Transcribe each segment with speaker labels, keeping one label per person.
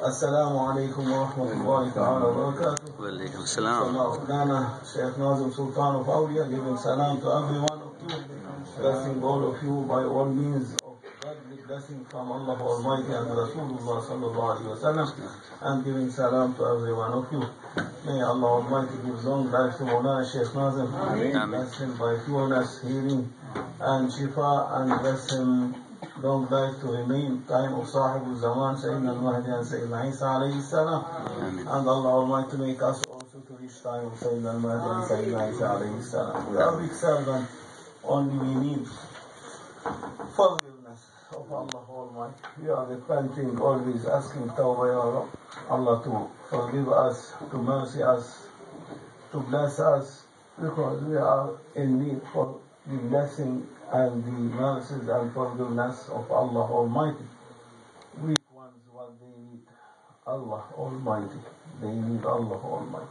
Speaker 1: السلام عليكم ورحمة الله تعالى وبركاته.
Speaker 2: وعليكم السلام.
Speaker 1: Adnan, Shaykh Nazim Sultan of Awliya, giving salam to every one of you, blessing all of you by all means of godly blessing from Allah Almighty and Rasulullah sallallahu alaihi wasallam, and giving salam to every one of you. May Allah Almighty give long life to Mawlana Shaykh Nazim, bless him by pureness, healing, and shifa, and bless him long life to remain time of Sahib Zaman, Sayyidina al-Mahdi and Sayyidina Isa alayhi salam. And Allah Almighty make us also to reach time of Sayyidina al-Mahdi and Sayyidina Isa alayhi salam. We are weak servants, only we need forgiveness of Allah Almighty. We are repenting, always asking Tawbah Ya Rabb, Allah to forgive us, to mercy us, to bless us, because we are in need for the blessing and the mercies and forgiveness of Allah Almighty. Weak ones, what they need? Allah Almighty. They need Allah Almighty.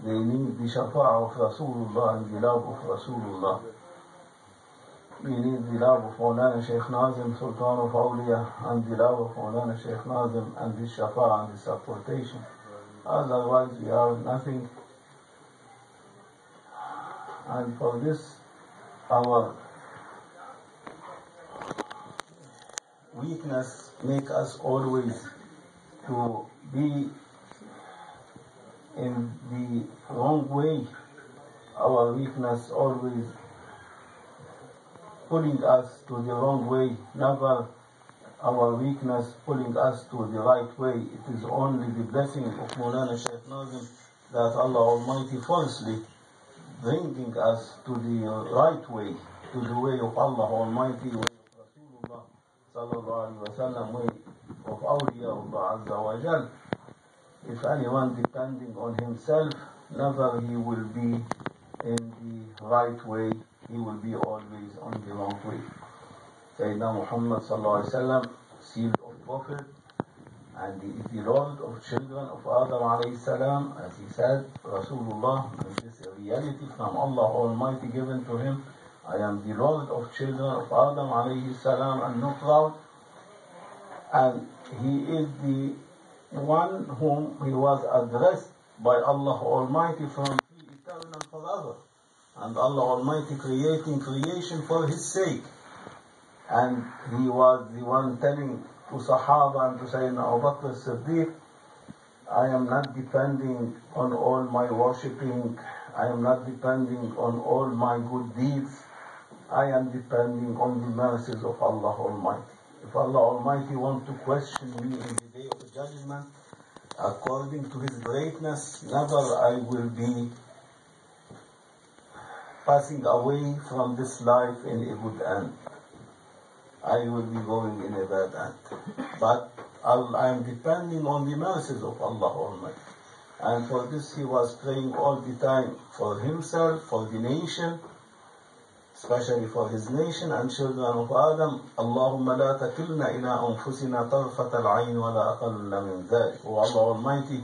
Speaker 1: They need the shafa'ah of Rasulullah and the love of Rasulullah. We need the love of Mawlana Shaykh Nazim, Sultan of Awliya, and the love of Mawlana Shaykh Nazim and the shafa'ah and the supportation. Otherwise we are nothing. And for this, our weakness make us always to be in the wrong way. Our weakness always pulling us to the wrong way, never our weakness pulling us to the right way. It is only the blessing of Mawlana Shaykh Nazim that Allah Almighty forcefully bringing us to the right way, to the way of Allah Almighty, way of Rasulullah sallallahu alaihi wasallam, way of awliyaullah azza wa jal. If anyone depending on himself, never he will be in the right way, he will be always on the wrong way. Sayyidina Muhammad sallallahu alaihi wasallam, sealed of Prophet, and he is the Lord of children of Adam alayhi salam, as he said, Rasulullah, and this is a reality from Allah Almighty given to him. I am the Lord of children of Adam alayhi salam, and not proud. And he is the one whom he was addressed by Allah Almighty from eternal forever. And Allah Almighty creating creation for his sake. And he was the one telling to Sahaba and to Sayyidina Abu Bakr as-Siddiq, I am not depending on all my worshipping, I am not depending on all my good deeds, I am depending on the mercies of Allah Almighty. If Allah Almighty wants to question me in the day of judgment, according to His greatness, never I will be passing away from this life in a good end. I will be going in a bad end. But I am depending on the mercies of Allah Almighty. And for this he was praying all the time for himself, for the nation, especially for his nation and children of Adam. Allahumma la takilna ila anfusina tarfat al-ayn wa la aqalla min dhalik. Oh Allah Almighty,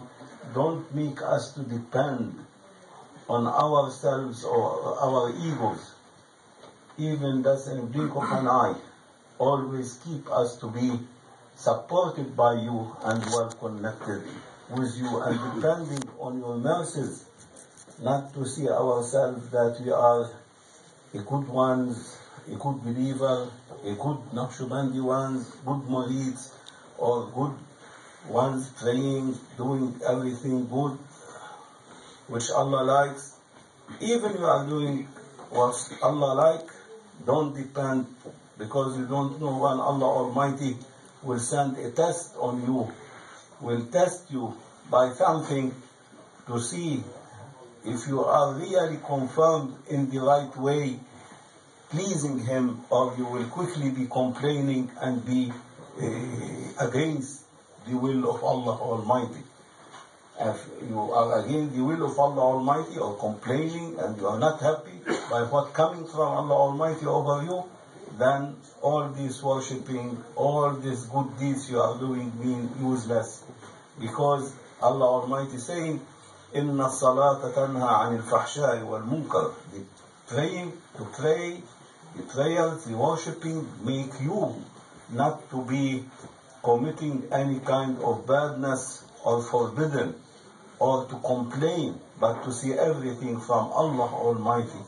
Speaker 1: don't make us to depend on ourselves or our egos, even that's in a blink of an eye. Always keep us to be supported by you and well connected with you and depending on your mercies, not to see ourselves that we are a good ones, a good believer, a good Naqshbandi ones, good murids, or good ones praying, doing everything good which Allah likes. Even you are doing what Allah likes, don't depend, because you don't know when Allah Almighty will send a test on you, will test you by something to see if you are really confirmed in the right way, pleasing Him, or you will quickly be complaining and be against the will of Allah Almighty. If you are against the will of Allah Almighty or complaining and you are not happy by what coming from Allah Almighty over you, then all this worshipping, all these good deeds you are doing mean useless. Because Allah Almighty saying, Inna salata tanha anil fahshai wal munkar. The praying, to pray, the prayers, the worshipping make you not to be committing any kind of badness or forbidden or to complain, but to see everything from Allah Almighty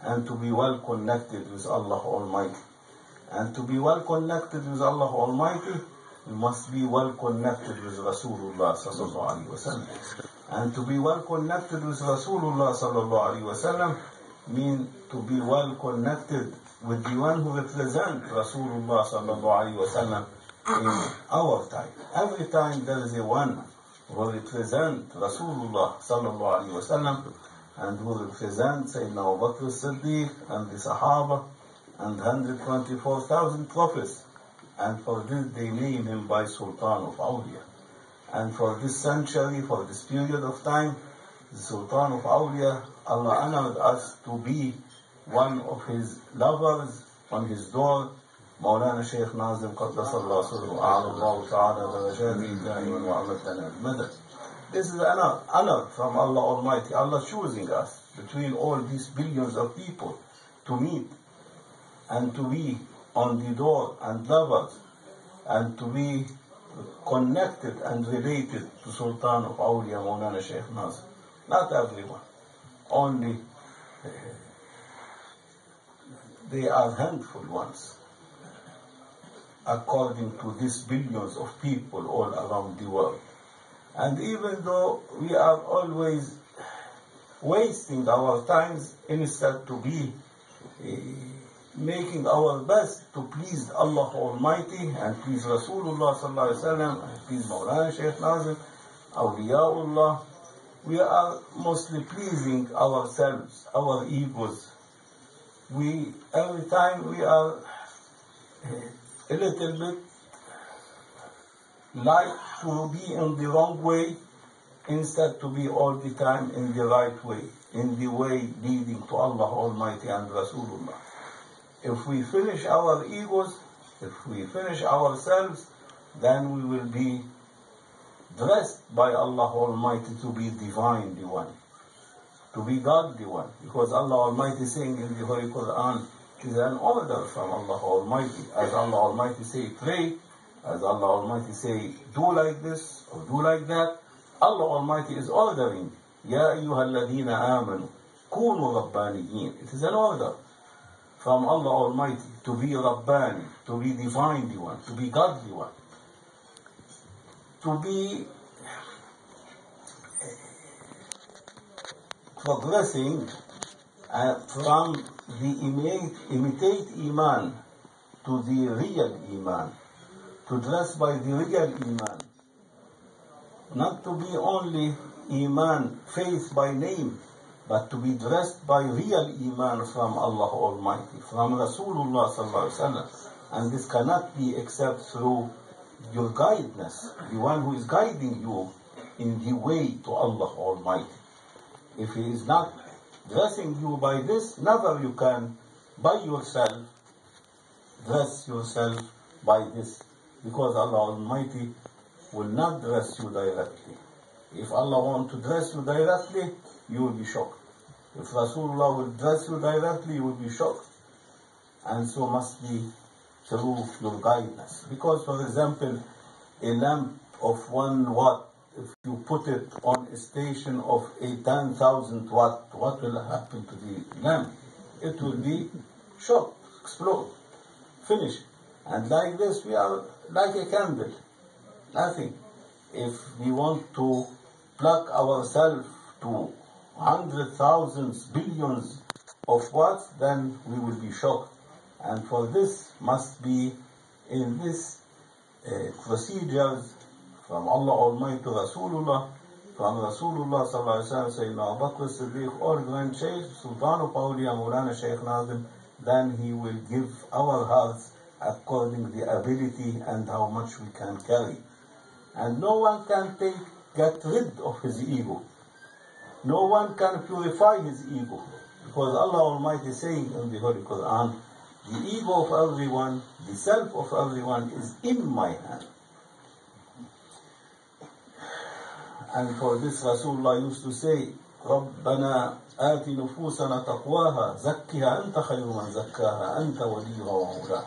Speaker 1: and to be well connected with Allah Almighty. And to be well connected with Allah Almighty, you must be well connected with Rasulullah sallallahu alaihi wasallam. And to be well connected with Rasulullah sallallahu alaihi wasallam means to be well connected with the one who represents Rasulullah sallallahu alaihi wasallam in our time. Every time there is a one who represents Rasulullah sallallahu alaihi wasallam and who represents Sayyidina Abu Bakr as-Siddiq and the Sahaba and 124,000 prophets. And for this they name him by Sultan of Awliya. And for this century, for this period of time, the Sultan of Awliya, Allah honored us to be one of his lovers on his door, Mawlana Shaykh Nazim Qaddasallahu Sirruhu Ta'ala Darajati Da'iman wa Amatana al-Madad. This is an honor from Allah Almighty. Allah choosing us between all these billions of people to meet and to be on the door and lovers and to be connected and related to Sultan of Awliya Mawlana Shaykh Nazim. Not everyone. Only they are handful ones, according to these billions of people all around the world. And even though we are always wasting our times instead to be making our best to please Allah Almighty and please Rasulullah sallallahu alaihi wasallam and please Mawlana Shaykh Nazim, Awliyaullah, we are mostly pleasing ourselves, our egos. Every time we are a little bit like to be in the wrong way instead to be all the time in the right way, in the way leading to Allah Almighty and Rasulullah. If we finish our egos, if we finish ourselves, then we will be dressed by Allah Almighty to be divine, the one, to be God, the one. Because Allah Almighty saying in the Holy Quran, it is an order from Allah Almighty. As Allah Almighty say, pray. As Allah Almighty say, do like this or do like that. Allah Almighty is ordering, Ya ayyuhalladhina amanu, kunu rabbaniyin. It is an order from Allah Almighty to be Rabbani, to be divine the one, to be godly one, to be progressing from the imitate Iman to the real Iman, to dress by the real Iman, not to be only Iman, faith by name, but to be dressed by real Iman from Allah Almighty, from Rasulullah sallallahu alaihi wasallam. And this cannot be except through your guidance, the one who is guiding you in the way to Allah Almighty. If He is not dressing you by this, never you can by yourself dress yourself by this, because Allah Almighty will not dress you directly. If Allah wants to dress you directly, you will be shocked. If Rasulullah will dress you directly, you will be shocked. And so must be through your guidance. Because, for example, a lamp of 1 watt, if you put it on a station of a 10,000 watt, what will happen to the lamp? It will be shocked, explode, finish. And like this, we are like a candle, nothing. If we want to plug ourselves to hundreds, thousands, billions of watts, then we will be shocked. And for this must be in this procedures from Allah Almighty to Rasulullah, from Rasulullah sallallahu alaihi wasallam, Sayyidina Abu Bakr as-Siddiq, or Grand Shaykh, Sultan of Awliya, Mawlana Shaykh Nazim, then he will give our hearts according to the ability and how much we can carry. And no one can get rid of his ego. No one can purify his ego. Because Allah Almighty is saying in the Holy Quran, the ego of everyone, the self of everyone is in my hand. And for this Rasulullah used to say, رَبَّنَا آتِ نُفُوسَنَا تَقْوَاهَا زَكِّهَا أَنْتَ خَيْرُ مَنْ زَكَّاهَا أَنْتَ وَلِيُّهَا وَمَوْلَاهَا.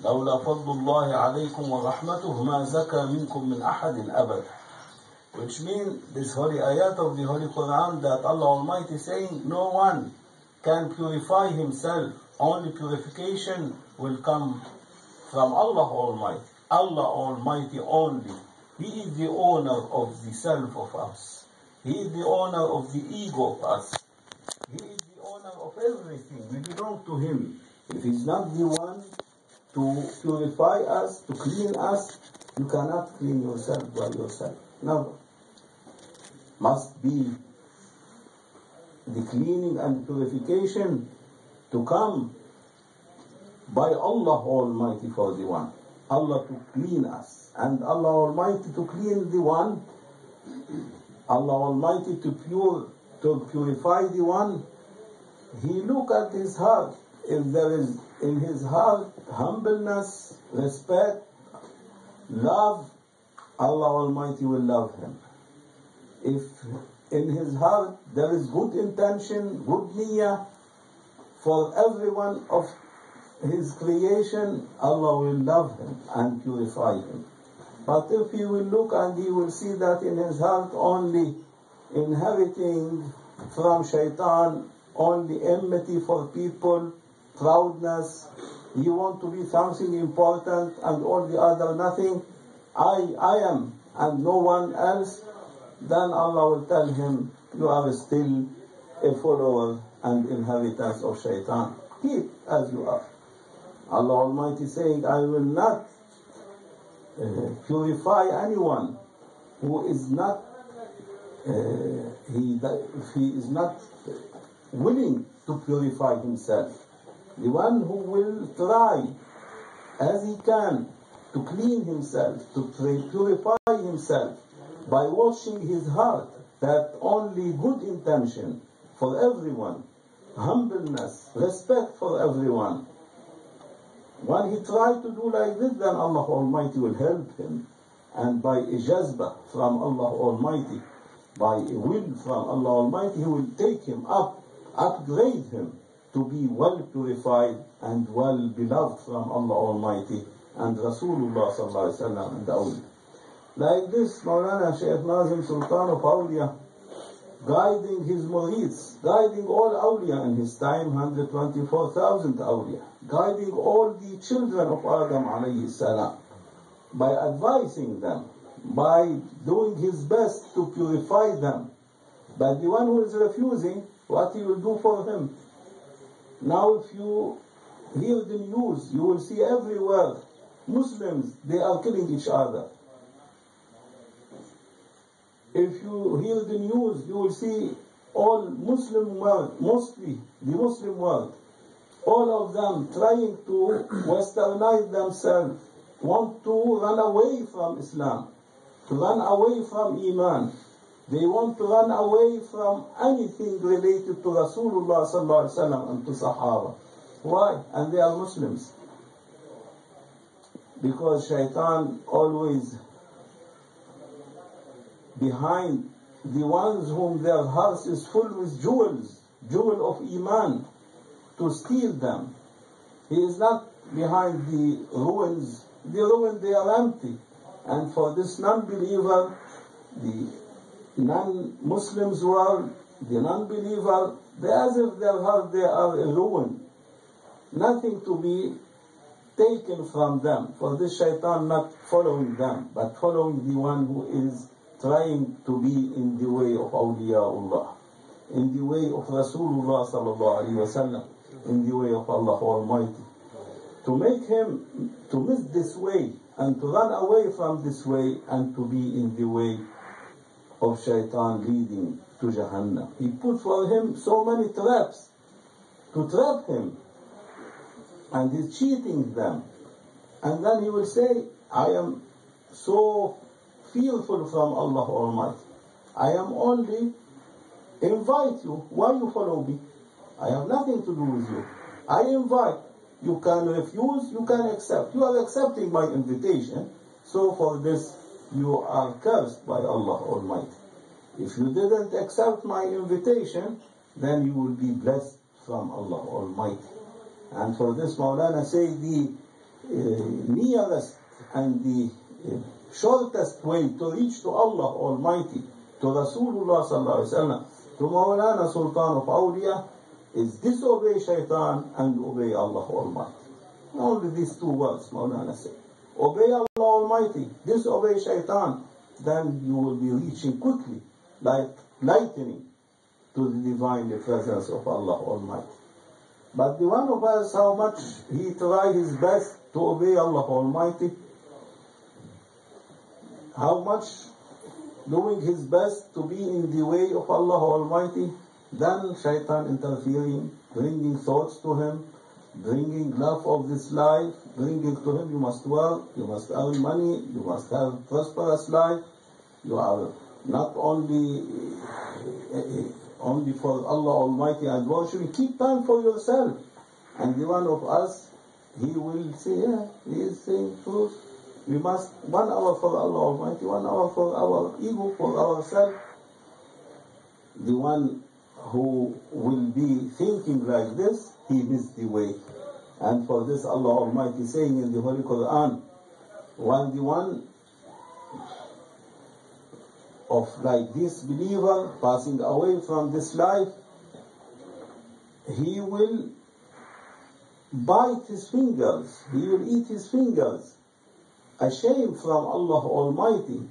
Speaker 1: لولا فضل الله عليكم ورحمته ما زكى منكم من أحد أبدا. Which means this holy ayat of the Holy Quran that Allah Almighty is saying no one can purify himself. Only purification will come from Allah Almighty. Allah Almighty only. He is the owner of the self of us. He is the owner of the ego of us. He is the owner of everything. We belong to Him. If He's not the one to purify us, to clean us, you cannot clean yourself by yourself. Never. Must be the cleaning and purification to come by Allah Almighty for the one. Allah to clean us, and Allah Almighty to clean the one. Allah Almighty to purify the one. He look at his heart. If there is in his heart humbleness, respect, love, Allah Almighty will love him. If in his heart there is good intention, good niyyah for everyone of his creation, Allah will love him and purify him. But if he will look and he will see that in his heart only inheriting from shaitan, only enmity for people, proudness, he want to be something important and all the other nothing, I am and no one else, then Allah will tell him, you are still a follower and inheritance of shaitan. Keep as you are. Allah Almighty saying, I will not purify anyone who is not, if he is not willing to purify himself. The one who will try as he can to clean himself, to purify himself by washing his heart, that only good intention for everyone, humbleness, respect for everyone. When he tries to do like this, then Allah Almighty will help him. And by a jazbah from Allah Almighty, by a will from Allah Almighty, He will take him up, upgrade him to be well purified and well beloved from Allah Almighty and Rasulullah Sallallahu Alaihi Wasallam and the awliya. Like this, Maulana Shaykh Nazim Sultan of Awliya, guiding his murids, guiding all awliya in his time, 124,000 awliya, guiding all the children of Adam alayhi salam, by advising them, by doing his best to purify them. But the one who is refusing, what he will do for him? Now if you hear the news, you will see everywhere, Muslims, they are killing each other. If you hear the news, you will see all Muslim world, mostly the Muslim world, all of them trying to westernize themselves, want to run away from Islam, to run away from Iman. They want to run away from anything related to Rasulullah Sallallahu Alaihi Wasallam and to Sahaba. Why? And they are Muslims. Because shaitan always behind the ones whom their hearts is full with jewels, jewel of Iman, to steal them. He is not behind the ruins. The ruins, they are empty. And for this non-believer, the non-Muslims world, the non-believer, they as if their heart, they are a ruin. Nothing to be taken from them. For this shaitan not following them, but following the one who is trying to be in the way of awliyaullah, in the way of Rasulullah sallallahu alaihi wasallam, in the way of Allah Almighty. To make him to miss this way and to run away from this way and to be in the way of shaitan leading to Jahannam. He put for him so many traps to trap him, and he's cheating them. And then he will say, I am so fearful from Allah Almighty. I am only invite you. Why you follow me? I have nothing to do with you. I invite. You can refuse, you can accept. You are accepting my invitation, so for this you are cursed by Allah Almighty. If you didn't accept my invitation, then you will be blessed from Allah Almighty. And for this Maulana says the nearest and the shortest way to reach to Allah Almighty, to Rasulullah sallallahu alaihi wasallam, to Mawlana Sultan of Awliya, is disobey shaitan and obey Allah Almighty. Only these two words Mawlana said. Obey Allah Almighty, disobey shaitan, then you will be reaching quickly, like lightning, to the divine presence of Allah Almighty. But the one of us, how much he try his best to obey Allah Almighty, how much doing his best to be in the way of Allah Almighty, then shaitan interfering, bringing thoughts to him, bringing love of this life, bringing to him, you must work, you must earn money, you must have prosperous life, you are not only for Allah Almighty and worship, keep time for yourself. And the one of us, he will say, yeah, he is saying truth. We must 1 hour for Allah Almighty, 1 hour for our ego, for ourselves. The one who will be thinking like this, he missed the way. And for this Allah Almighty saying in the Holy Quran, when the one of like this believer passing away from this life, he will bite his fingers, he will eat his fingers, ashamed from Allah Almighty,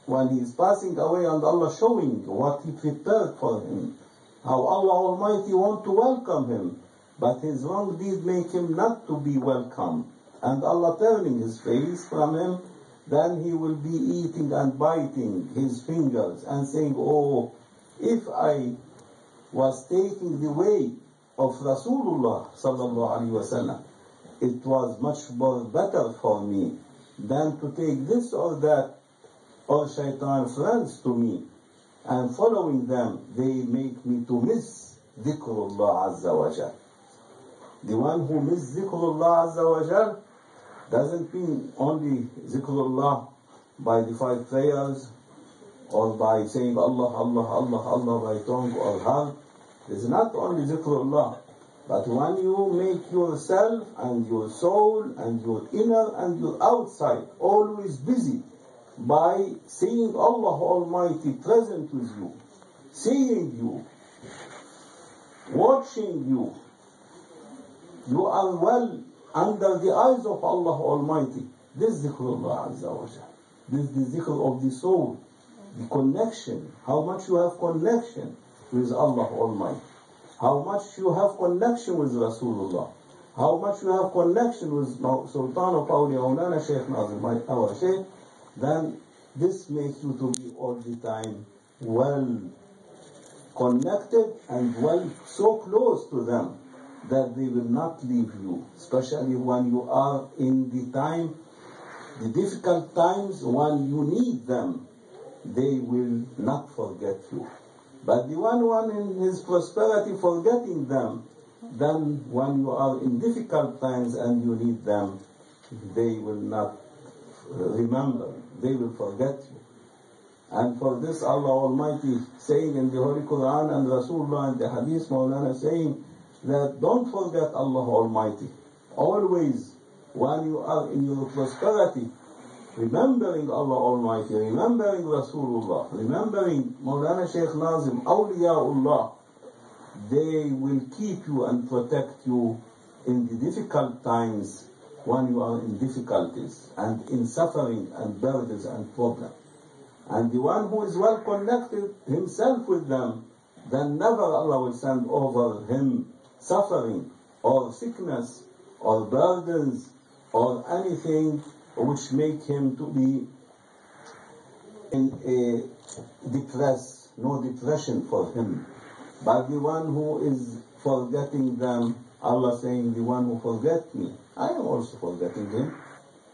Speaker 1: when he is passing away and Allah showing what he prepared for him, how Allah Almighty want to welcome him, but his wrong deed make him not to be welcome, and Allah turning his face from him, then he will be eating and biting his fingers and saying, oh, if I was taking the way of Rasulullah sallallahu alaihi wasallam, it was much more better for me than to take this or that, or shaitan friends to me, and following them, they make me to miss dhikrullah azza wa jal. The one who miss dhikrullah azza wa jal doesn't mean only zikrullah by the 5 prayers or by saying Allah, Allah, Allah, Allah by tongue or heart. It's not only zikrullah, but when you make yourself and your soul and your inner and your outside always busy by seeing Allah Almighty present with you, seeing you, watching you, you are well under the eyes of Allah Almighty. This dhikrullah azza wa jal. This is the dhikr of the soul, the connection, how much you have connection with Allah Almighty, how much you have connection with Rasulullah, how much you have connection with Sultan of Awliya Maulana Shaykh Nazim, our Shaykh, then this makes you to be all the time well connected and well so close to them that they will not leave you, especially when you are in the time, the difficult times when you need them, they will not forget you. But the one in his prosperity forgetting them, then when you are in difficult times and you need them, they will not remember, they will forget you. And for this Allah Almighty saying in the Holy Quran and Rasulullah and the Hadith Maulana saying that don't forget Allah Almighty. Always when you are in your prosperity, remembering Allah Almighty, remembering Rasulullah, remembering Maulana Shaykh Nazim, Awliyaullah, they will keep you and protect you in the difficult times when you are in difficulties and in suffering and burdens and problems. And the one who is well connected himself with them, then never Allah will send over him suffering or sickness or burdens or anything which make him to be in a no depression for him. But the one who is forgetting them, Allah saying, the one who forget me, I am also forgetting him.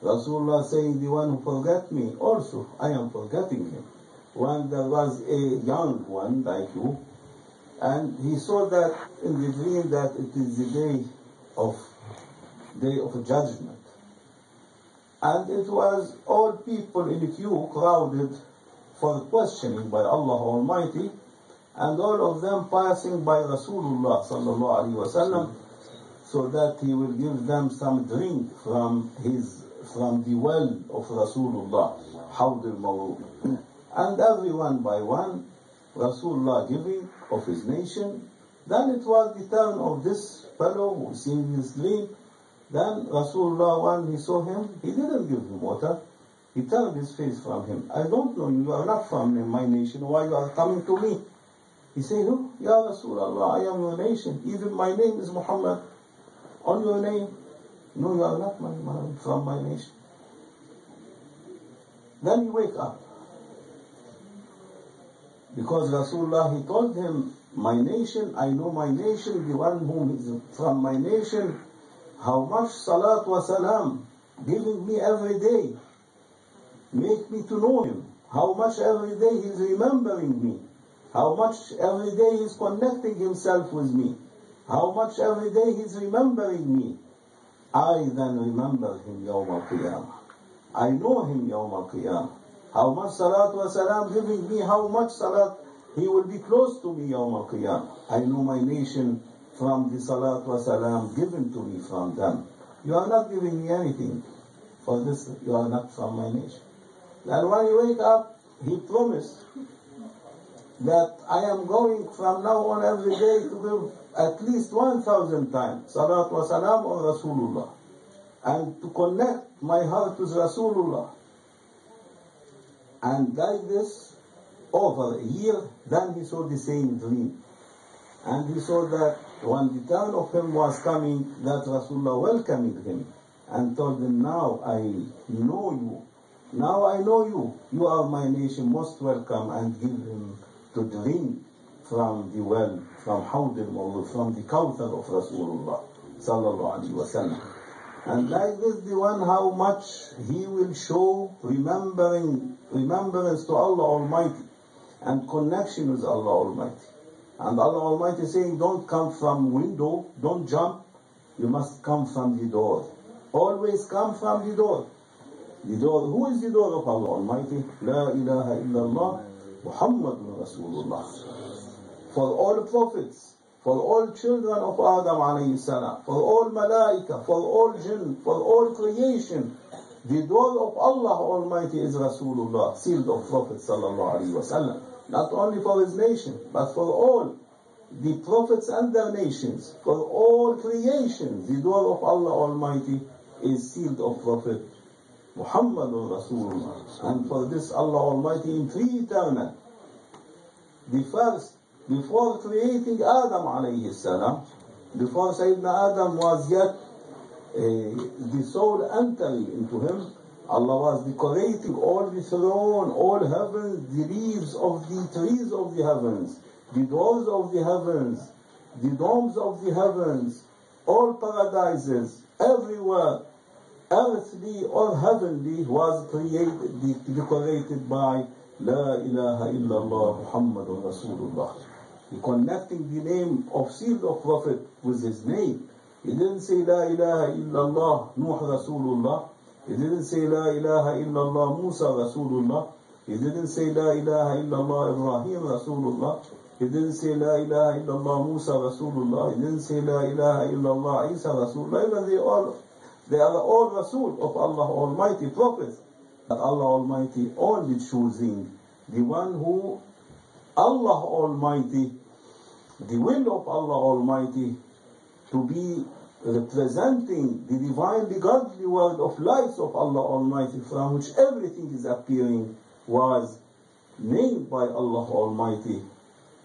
Speaker 1: Rasulullah saying, the one who forget me, also I am forgetting him. When there was a young one like you, and he saw that in the dream that it is the day of judgment. And it was all people in the queue crowded for questioning by Allah Almighty, and all of them passing by Rasulullah sallallahu alaihi wasallam, so that he will give them some drink from the well of Rasulullah, Hawd al-Mawrud. And everyone by one, Rasulullah giving of his nation. Then it was the turn of this fellow who seeing his dream. Then Rasulullah, when he saw him, he didn't give him water. He turned his face from him. I don't know, you are not from my nation. Why you are coming to me? He said, no, Ya Rasulullah, I am your nation. Even my name is Muhammad. On your name? No, you are not from my nation. Then he wake up. Because Rasulullah, he told him, my nation, I know my nation, the one whom is from my nation, how much salat wa salam giving me every day. Make me to know him. How much every day he's remembering me. How much every day he's connecting himself with me. How much every day he's remembering me. I then remember him Yawm al-Qiyamah. I know him Yawm al-Qiyamah. How much salat wa salam giving me, how much salat he will be close to me Yawm al-Qiyamah. I know my nation from the salat wa salam given to me from them. You are not giving me anything. For this, you are not from my nation. Then when he wake up, he promised that I am going from now on every day to give at least 1,000 times salat wa salam on Rasulullah, and to connect my heart with Rasulullah. And like this, over a year, then he saw the same dream. And he saw that when the turn of him was coming, that Rasulullah welcomed him and told him, now I know you. Now I know you. You are my nation, most welcome, and give him to drink from the well, from Hawd al-Mawrud, from the Kawthar of Rasulullah sallallahu alaihi wasallam. And like this, the one how much he will show remembrance to Allah Almighty and connection with Allah Almighty. And Allah Almighty saying, don't come from window, don't jump, you must come from the door. Always come from the door. The door, who is the door of Allah Almighty? La ilaha illallah, Muhammadun Rasulullah. For all prophets, for all children of Adam alayhi salam, for all malaika, for all jinn, for all creation, the door of Allah Almighty is Rasulullah, sealed of Prophet sallallahu alayhi wa sallam. Not only for his nation, but for all the prophets and their nations, for all creation, the door of Allah Almighty is sealed of Prophet Muhammadun Rasulullah. And for this Allah Almighty in three eternal, the first, before creating Adam alayhi salam, before Sayyidina Adam was yet the soul entering into him, Allah was decorating all the throne, all heavens, the leaves of the trees of the heavens, the doors of the heavens, the domes of the heavens, all paradises, everywhere, earthly or heavenly, was created, decorated by La ilaha illallah Muhammadun Rasulullah. He connecting the name of sealed of Prophet with his name. He didn't say La ilaha illallah Nuh Rasulullah. He didn't say La ilaha illallah Musa Rasulullah. He didn't say La ilaha illallah Ibrahim Rasulullah. He didn't say La ilaha illallah Musa Rasulullah. He didn't say La ilaha illallah Isa Rasulullah. Even they are all Rasul of Allah Almighty, prophets. But Allah Almighty only choosing the one who Allah Almighty, the will of Allah Almighty, to be representing the divinely godly word of life of Allah Almighty, from which everything is appearing, was named by Allah Almighty,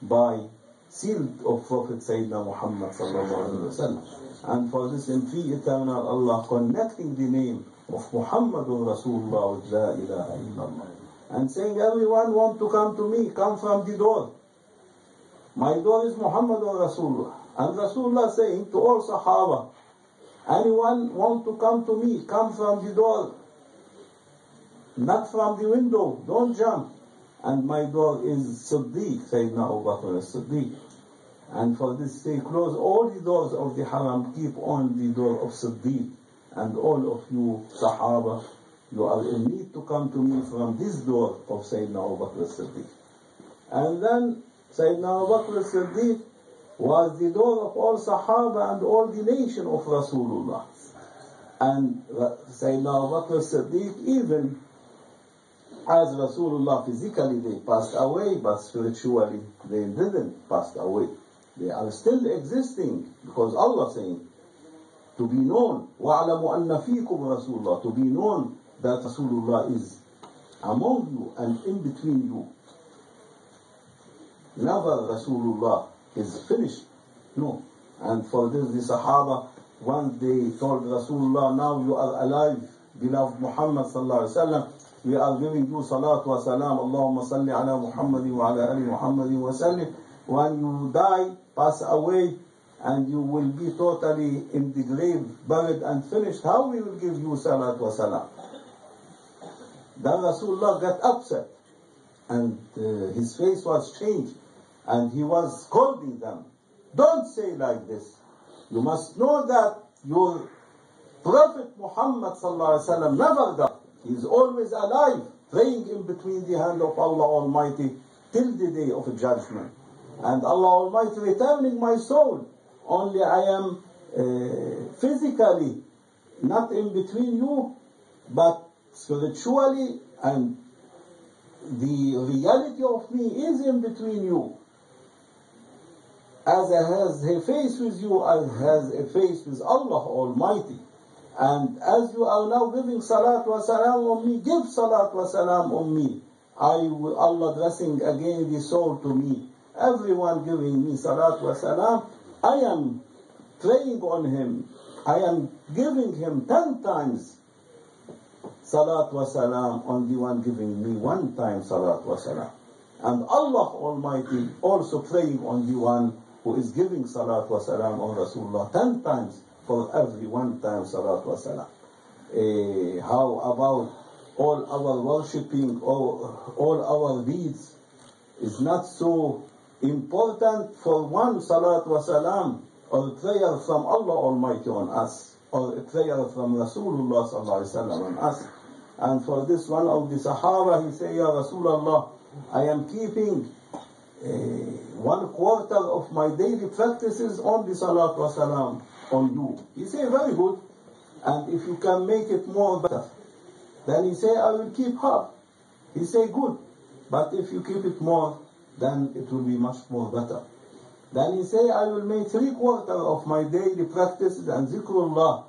Speaker 1: by sealed of Prophet Sayyidina Muhammad sallallahu alaihi wasallam. And for this in three eternal, Allah connecting the name of Muhammadun Rasulullah with La ilaha illallah, and saying, everyone want to come to me, come from the door. My door is Muhammadun Rasulullah. And Rasulullah saying to all Sahaba, anyone want to come to me, come from the door, not from the window, don't jump. And my door is Siddiq, Sayyidina Abu Bakr as-Siddiq. And for this say, close all the doors of the haram, keep on the door of Siddiq. And all of you Sahaba, you are in need to come to me from this door of Sayyidina Abu Bakr as-Siddiq. And then Sayyidina Abu Bakr as-Siddiq, was the door of all Sahaba and all the nation of Rasulullah. And Sayyidina Abu Bakr Siddiq, even as Rasulullah physically they passed away, but spiritually they didn't pass away. They are still existing, because Allah saying, to be known, وَعْلَمُوا أَنَّ فِيكُمْ رَسُولُ, to be known that Rasulullah is among you and in between you. Never Rasulullah is finished. No. And for this, the Sahaba, once they told Rasulullah, now you are alive, beloved Muhammad sallallahu alaihi wasallam, we are giving you salatu wa salam, Allahumma salli ala Muhammadin wa ala ali Muhammadin wa sallim. When you die, pass away, and you will be totally in the grave, buried and finished, how we will give you salat wa salam? Then Rasulullah got upset, and his face was changed, and he was scolding them. Don't say like this. You must know that your Prophet Muhammad sallallahu alaihi wasallam never died. He is always alive, praying in between the hand of Allah Almighty till the day of judgment. And Allah Almighty returning my soul. Only I am physically not in between you, but spiritually, and the reality of me is in between you. As I has a face with you, I has a face with Allah Almighty. And as you are now giving salat wa salam on me, give salat wa salam on me. Allah addressing again the soul to me. Everyone giving me salat wa salam, I am praying on him. I am giving him 10 times salat wa salam on the one giving me 1 time salat wa salam. And Allah Almighty also praying on the one who is giving salat wa salam on Rasulullah 10 times for every 1 time salat wa salam. How about all our worshipping, all our deeds is not so important for 1 salat wa salam or prayer from Allah Almighty on us, or a prayer from Rasulullah sallallahu alaihi wasallam on us. And for this, one of the Sahaba, he say, Ya Rasulullah, I am keeping 1/4 of my daily practices on the salat wa salam on you. He say, very good. And if you can make it more, better. Then he say, I will keep half. He say, good. But if you keep it more, then it will be much more better. Then he say, I will make 3/4 of my daily practices and zikrullah,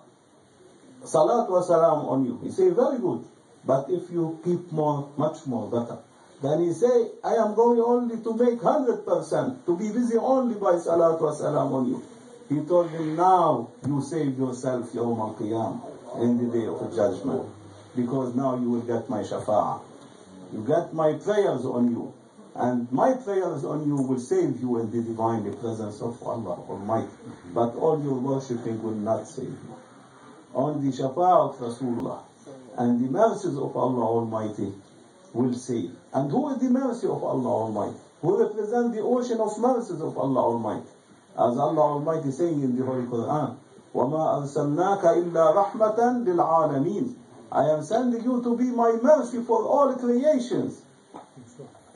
Speaker 1: salat wa salam on you. He say, very good. But if you keep more, much more better. Then he say, I am going only to make 100%, to be busy only by salat wa salam on you. He told him, now you save yourself yawm al-qiyam, in the day of judgment. Because now you will get my shafa'ah. You get my prayers on you. And my prayers on you will save you in the divine presence of Allah Almighty. But all your worshipping will not save you. Only shafa'ah of Rasulullah and the mercies of Allah Almighty will save. And who is the mercy of Allah Almighty? Who represent the ocean of mercies of Allah Almighty? As Allah Almighty saying in the Holy Quran, وَمَا أَرْسَلْنَاكَ إِلَّا رَحْمَةً لِلْعَالَمِينَ. I am sending you to be my mercy for all creations.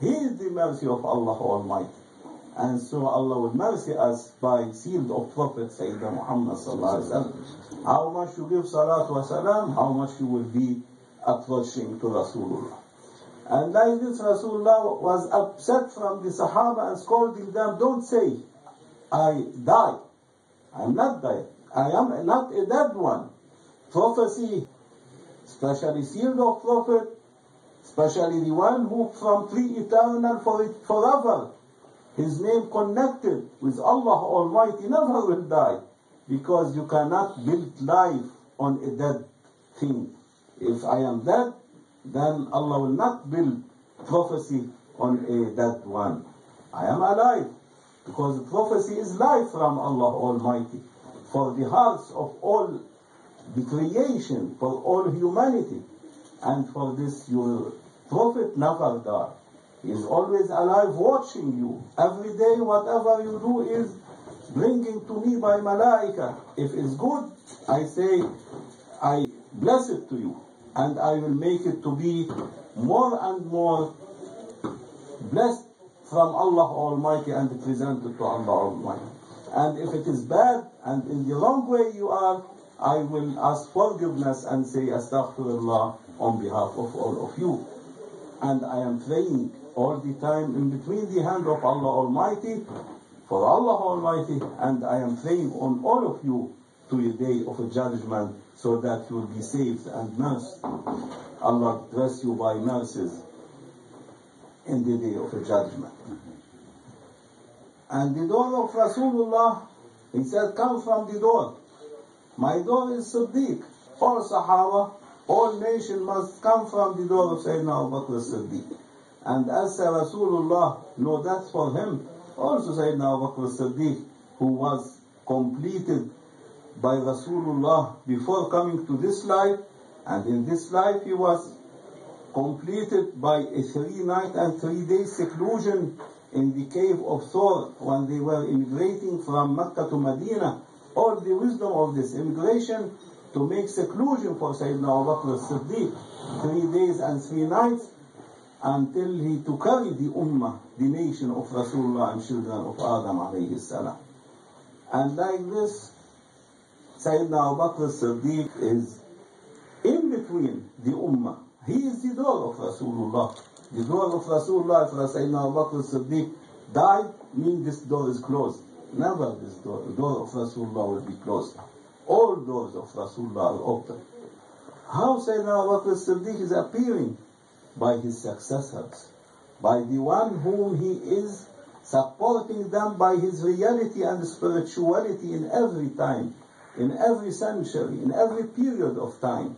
Speaker 1: He is the mercy of Allah Almighty. And so Allah will mercy us by seal of Prophet Sayyidina Muhammad sallallahu alaihi wasallam. How much you give salat wa salam, how much you will be approaching to Rasulullah. And like this, Rasulullah was upset from the Sahaba and scolding them, don't say, I die. I am not dead. I am not a dead one. Prophecy, especially sealed of Prophet, especially the one who from pre-eternal for it forever, his name connected with Allah Almighty, never will die. Because you cannot build life on a dead thing. If I am dead, then Allah will not build prophecy on a dead one. I am alive. Because prophecy is life from Allah Almighty. For the hearts of all the creation, for all humanity. And for this your Prophet never died. He is always alive watching you. Every day whatever you do is bringing to me by malaika. If it's good, I say, I bless it to you. And I will make it to be more and more blessed from Allah Almighty and presented to Allah Almighty. And if it is bad and in the wrong way you are, I will ask forgiveness and say astaghfirullah on behalf of all of you. And I am praying all the time in between the hand of Allah Almighty, for Allah Almighty, and I am praying on all of you to a day of a judgment so that you will be saved and nursed. Allah bless you by mercies in the day of a judgment. And the door of Rasulullah, he said, come from the door. My door is Siddiq. All Sahaba, all nation must come from the door of Sayyidina Abu Bakr as-Siddiq. And as Rasulullah, no, that's for him. Also Sayyidina Abu Bakr as-Siddiq, who was completed by Rasulullah before coming to this life, and in this life he was completed by a 3 night and 3 day seclusion in the cave of Thor when they were immigrating from Mecca to Medina. All the wisdom of this immigration to make seclusion for Sayyidina Abu Bakr as-Siddiq, 3 days and 3 nights, until he to carry the ummah, the nation of Rasulullah and children of Adam alayhi salam. And like this, Sayyidina Abu Bakr as-Siddiq is in between the ummah. He is the door of Rasulullah. The door of Rasulullah, if Sayyidina Abu Bakr as-Siddiq died, means this door is closed. Never this door. The door of Rasulullah will be closed. All doors of Rasulullah are open. How Sayyidina Abu Bakr as-Siddiq is appearing? By his successors, by the one whom he is supporting them by his reality and spirituality in every time, in every century, in every period of time.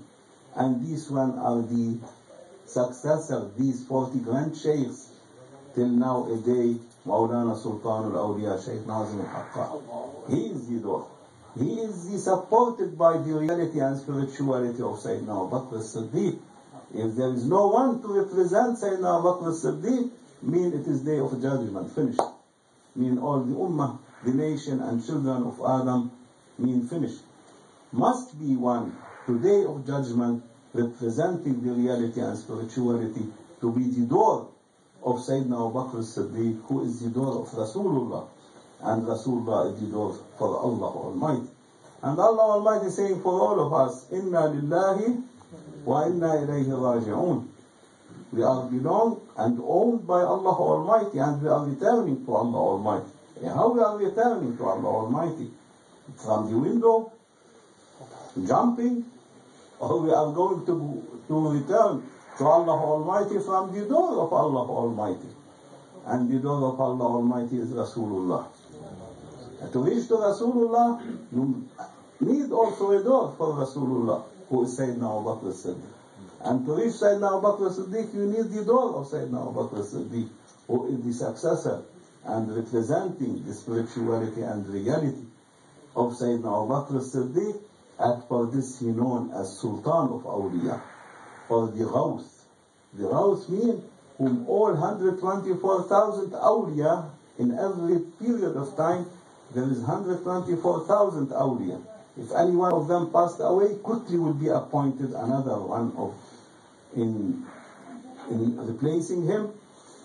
Speaker 1: And these one are the successors, these 40 grand sheikhs, till now a day, Maulana Sultan al-Awliya, Shaykh Nazim al-Haqqa. He is the door. He is the supported by the reality and spirituality of Sayyidina Abu Bakr as-Siddiq. If there is no one to represent Sayyidina Abu Bakr as-Siddiq, mean it is day of judgment, finished. Mean all the ummah, the nation and children of Adam, mean finished. Must be one today of judgment representing the reality and spirituality to be the door of Sayyidina Abu Bakr as-Siddiq, who is the door of Rasulullah. And Rasulullah is the door for Allah Almighty. And Allah Almighty is saying for all of us, Inna lillahi wa inna ilayhi raji'un. We are belong and owned by Allah Almighty, and we are returning to Allah Almighty. How we are returning to Allah Almighty? From the window, jumping, or we are going to return to Allah Almighty from the door of Allah Almighty. And the door of Allah Almighty is Rasulullah. And to reach to Rasulullah, you need also a door for Rasulullah, who is Sayyidina Abu Bakr as-Siddiq. And to reach Sayyidina Abu Bakr as-Siddiq, you need the door of Sayyidina Abu Bakr as-Siddiq, who is the successor and representing the spirituality and reality of Sayyidina Abu Bakr as-Siddiq, and for this he known as Sultan of Awliya, or the Ghawth. The Ghawth means whom all 124,000 awliya, in every period of time, there is 124,000 awliya. If any one of them passed away, quickly would be appointed another one in replacing him.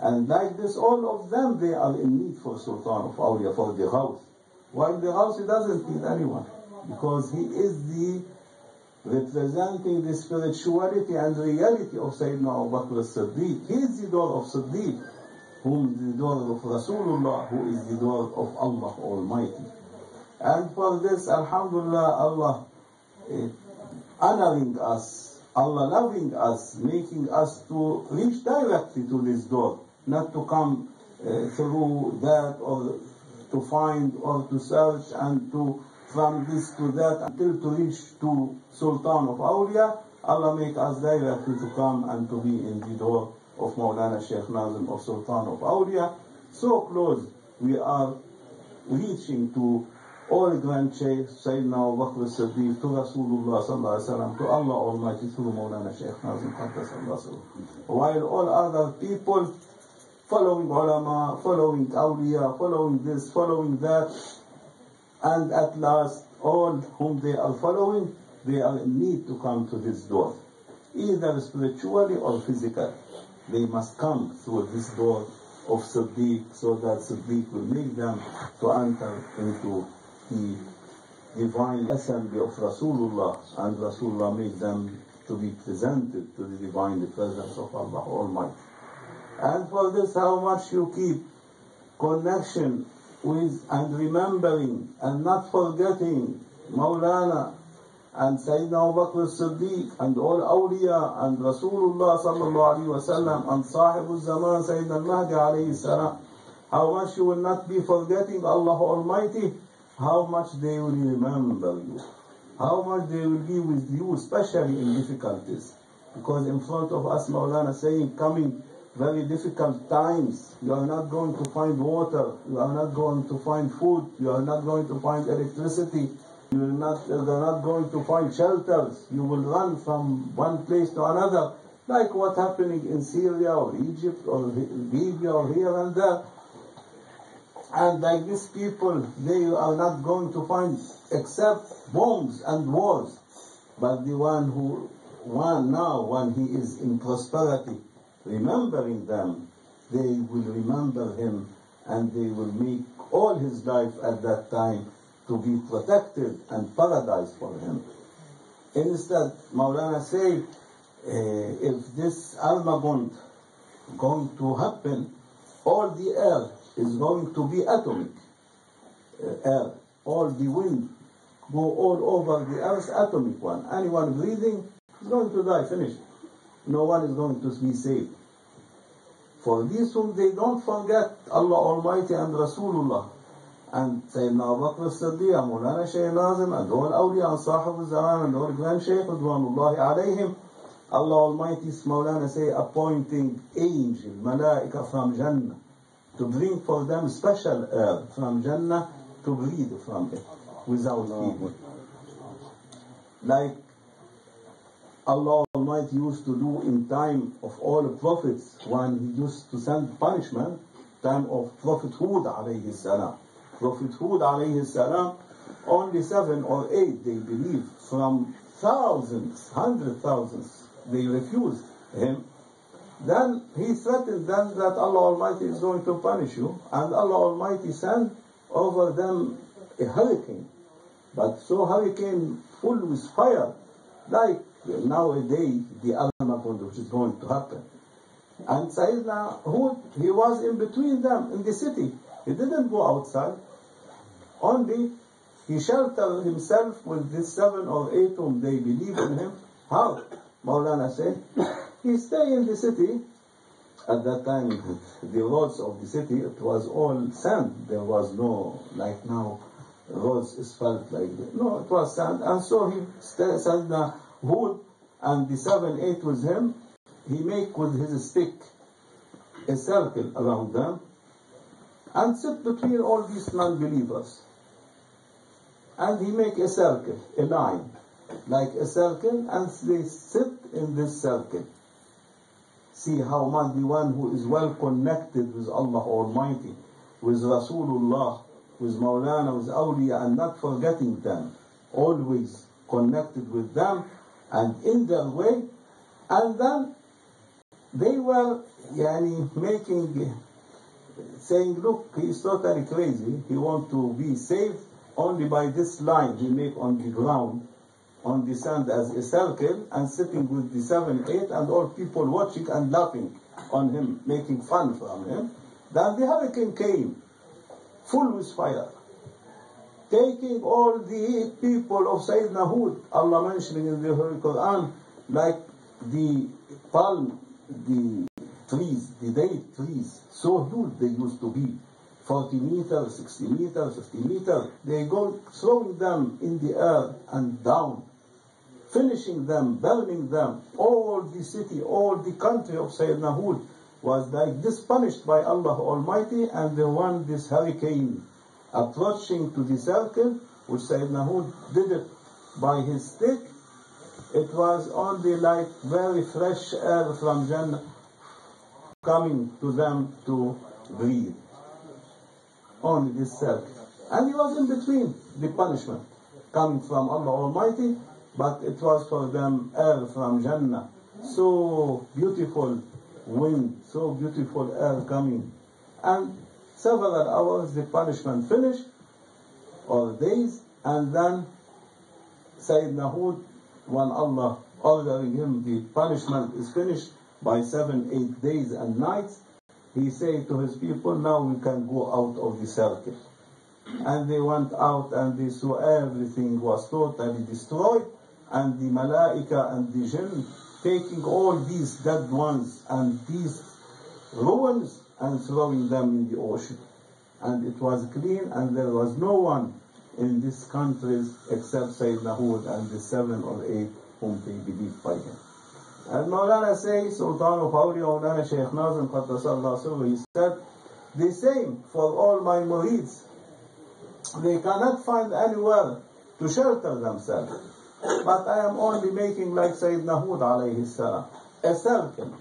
Speaker 1: And like this, all of them, they are in need for Sultan of Awliya, for the Ghawth. While the Ghawth, he doesn't need anyone, because he is the representing the spirituality and reality of Sayyidina Abu Bakr as-Siddiq. He is the door of Siddiq, whom the door of Rasulullah, who is the door of Allah Almighty. And for this, Alhamdulillah, Allah honoring us, Allah loving us, making us to reach directly to this door, not to come through that, or to find, or to search, and to from this to that, until to reach to Sultan of Awliya. Allah make us directly to come and to be in the door of Maulana Shaykh Nazim of Sultan of Awliya. So close we are reaching to all grand Shaykh, Sayyidina Abu Bakr as-Siddiq, to Rasulullah sallallahu alaihi wasallam, to Allah Almighty through Maulana Shaykh Nazim sallallahu. While all other people following ulama, following awliya, following this, following that, and at last all whom they are following, they are in need to come to this door, either spiritually or physically. They must come through this door of Siddiq, so that Siddiq will make them to enter into the divine assembly of Rasulullah, and Rasulullah make them to be presented to the divine presence of Allah Almighty. And for this, how much you keep connection with and remembering and not forgetting Maulana and Sayyidina Abu Bakr as-Siddiq and all awliya and Rasulullah sallallahu alayhi wa sallam and Sahibul Zaman Sayyidina al-Mahdi alayhi salam, how much you will not be forgetting Allah Almighty, how much they will remember you, how much they will be with you, especially in difficulties. Because in front of us, Maulana saying, coming very difficult times, you are not going to find water, you are not going to find food, you are not going to find electricity, you are not going to find shelters, you will run from one place to another, like what's happening in Syria or Egypt or Libya or here and there. And like these people, they are not going to find except bombs and wars. But the one now, when he is in prosperity, remembering them, they will remember him and they will make all his life at that time to be protected and paradise for him. Instead, Maulana say, if this Armageddon going to happen, all the air is going to be atomic air. All the wind go all over the earth, atomic one. Anyone breathing is going to die, finish. No one is going to be saved. For these whom they don't forget Allah Almighty and Rasulullah and Sayyidina Abu Bakr as-Siddiq and Maulana Shaykh Nazim and all awliya and Sahib al-Zaman and all Grand Shaykh Ridwanullahi alayhim, Allah Almighty, Maulana say, appointing angel, malaika from Jannah to bring for them special air from Jannah to breathe from it without evil. Like Allah Almighty used to do in time of all the prophets when he used to send punishment, time of Prophet Hud alayhi salam. Prophet Hud alayhi salam, only 7 or 8 they believe, from thousands, 100,000s, they refused him. Then he threatened them that Allah Almighty is going to punish you, and Allah Almighty sent over them a hurricane, but so hurricane full with fire, like nowadays the Armageddon which is going to happen. And Sayyidina Hud, he was in between them in the city. He didn't go outside. Only he sheltered himself with these 7 or 8 whom they believe in him. How? Maulana said, he stayed in the city. At that time, the roads of the city, it was all sand. There was no, like now, roads asphalt like that. No, it was sand. And so he said, Hud and the 7, 8 with him, he make with his stick a circle around them and sit between all these non-believers. And he make a circle, a line, like a circle, and they sit in this circle. See how much the one who is well connected with Allah Almighty, with Rasulullah, with Maulana, with awliya, and not forgetting them, always connected with them and in their way. And then they were saying, look, he is totally crazy, he wants to be saved only by this line he make on the ground, on the sand as a circle, and sitting with the 7, 8, and all people watching and laughing on him, making fun from him. Then the hurricane came, full with fire, taking all the people of Sayyidina Hud, Allah mentioning in the Holy Quran, like the palm, the trees, the date trees, so huge they used to be, 40 meters, 60 meters, 50 meters. They go throwing them in the air and down, finishing them, burning them. All the city, all the country of Sayyidina Hud was like this, punished by Allah Almighty. And the one, this hurricane approaching to the circle, which Sayyidina Hud did it by his stick, it was only like very fresh air from Jannah coming to them to breathe. Only this circle. And he was in between the punishment coming from Allah Almighty, but it was for them air from Jannah. So beautiful wind, so beautiful air coming And several hours the punishment finished, or days, and then Sayyidina Hud, when Allah ordering him the punishment is finished by 7, 8 days and nights, he said to his people, now we can go out of the circle. And they went out and they saw everything was totally destroyed, and the Malaika and the Jinn taking all these dead ones and these ruins and throwing them in the ocean. And it was clean, and there was no one in these countries except Sayyidina Hud and the 7 or 8 whom they believed by him. And Maulana says, Sultan of Awliya Maulana Shaykh Nazim Qaddasallahu Sirruhu, he said, the same for all my murids. They cannot find anywhere to shelter themselves. But I am only making like Sayyidina Hud alayhi salam, a circle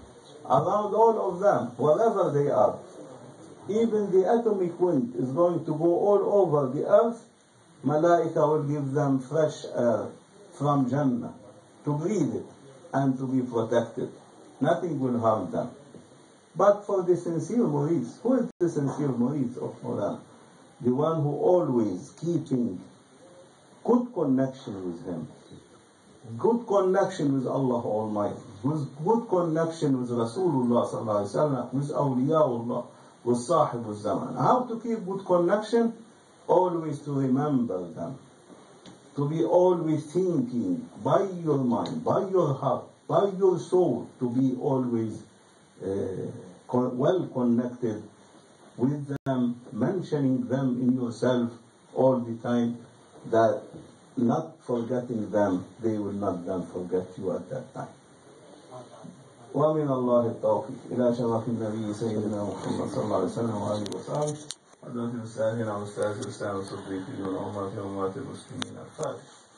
Speaker 1: around all of them, wherever they are. Even the atomic wind is going to go all over the earth. Malaika will give them fresh air from Jannah to breathe it and to be protected. Nothing will harm them. But for the sincere murids, who is the sincere murids of Maulana? The one who always keeping good connection with him, good connection with Allah Almighty, with good connection with Rasulullah Sallallahu Alaihi Wasallam, with Awliyaullah, with Sahib al-Zaman. How to keep good connection? Always to remember them, to be always thinking by your mind, by your heart, by your soul, to be always well connected with them, mentioning them in yourself all the time, that not forgetting them, they will not then forget you at that time. ومن الله التوفيق إلى شرف النبي سيدنا محمد صلى الله عليه وسلم وآله وصحبه حضرة الأستاذين وأستاذ الإسلام الصديقين والأمة وأمات المسلمين الفاتحة.